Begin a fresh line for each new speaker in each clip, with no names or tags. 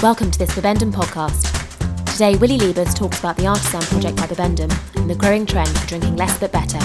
Welcome to this Bibendum podcast. Today, Willie Lebus talks about the Artisan Project by Bibendum and the growing trend for drinking less but better.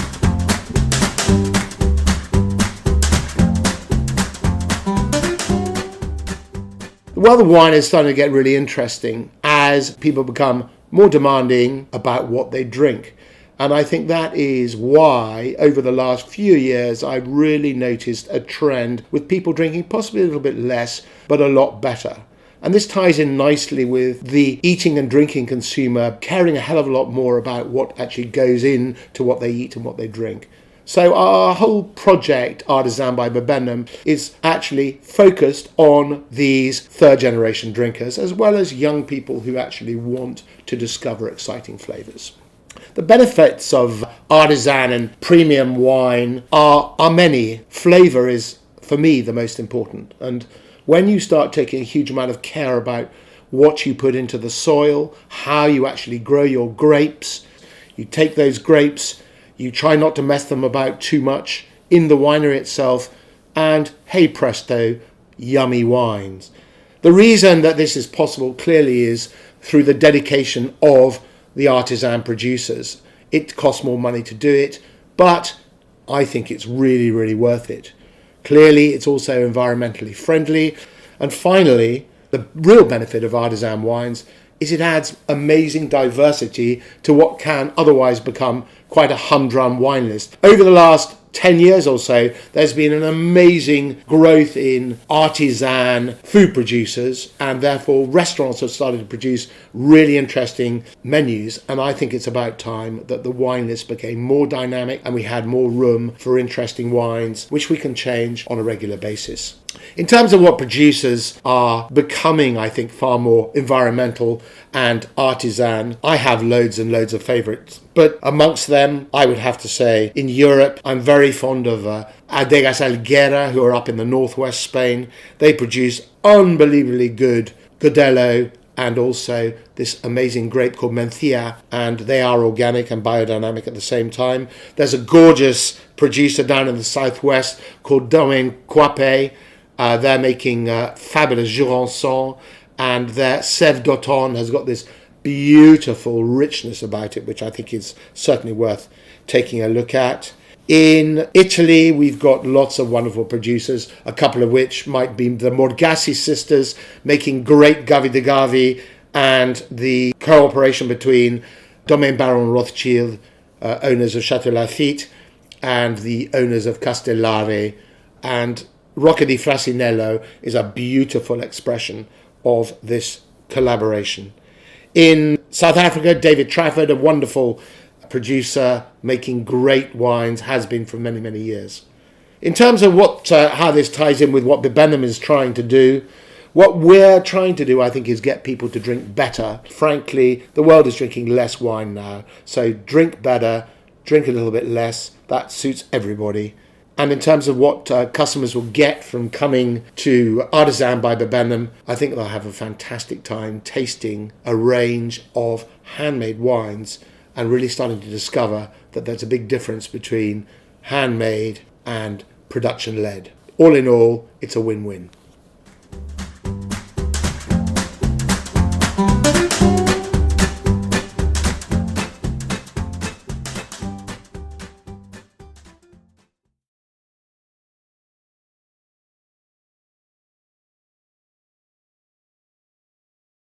The world of wine is starting to get really interesting as people become more demanding about what they drink. And I think that is why, over the last few years, I've really noticed a trend with people drinking possibly a little bit less, but a lot better. And this ties in nicely with the eating and drinking consumer caring a hell of a lot more about what actually goes into what they eat and what they drink. So our whole project, Artisan by Bibendum, is actually focused on these third generation drinkers, as well as young people who actually want to discover exciting flavours. The benefits of artisan and premium wine are many. Flavour is, for me, the most important. And when you start taking a huge amount of care about what you put into the soil, how you actually grow your grapes, you take those grapes, you try not to mess them about too much in the winery itself, and hey presto, yummy wines. The reason that this is possible clearly is through the dedication of the artisan producers. It costs more money to do it, but I think it's really, really worth it. Clearly, it's also environmentally friendly. And finally, the real benefit of artisan wines is it adds amazing diversity to what can otherwise become quite a humdrum wine list. Over the last 10 years or so, there's been an amazing growth in artisan food producers, and therefore restaurants have started to produce really interesting menus. And I think it's about time that the wine list became more dynamic and we had more room for interesting wines, which we can change on a regular basis. In terms of what producers are becoming, I think, far more environmental and artisan, I have loads and loads of favourites. But amongst them, I would have to say, in Europe, I'm very fond of Adegas Alguera, who are up in the northwest Spain. They produce unbelievably good Godello and also this amazing grape called Mencia, and they are organic and biodynamic at the same time. There's a gorgeous producer down in the southwest called Domaine Coipe. They're making fabulous Jurançon, and their Sève d'Automne has got this beautiful richness about it, which I think is certainly worth taking a look at. In Italy, we've got lots of wonderful producers, a couple of which might be the Morgassi sisters, making great Gavi de Gavi, and the cooperation between Domaine Baron Rothschild, owners of Château Lafite, and the owners of Castellare, and Rocca di Frasinello is a beautiful expression of this collaboration. In South Africa, David Trafford, a wonderful producer making great wines, has been for many, many years. In terms of how this ties in with what Bibendum is trying to do, what we're trying to do, I think, is get people to drink better. Frankly, the world is drinking less wine now, so drink better, drink a little bit less. That suits everybody. And in terms of what customers will get from coming to Artisan by Bibendum, I think they'll have a fantastic time tasting a range of handmade wines and really starting to discover that there's a big difference between handmade and production-led. All in all, it's a win-win.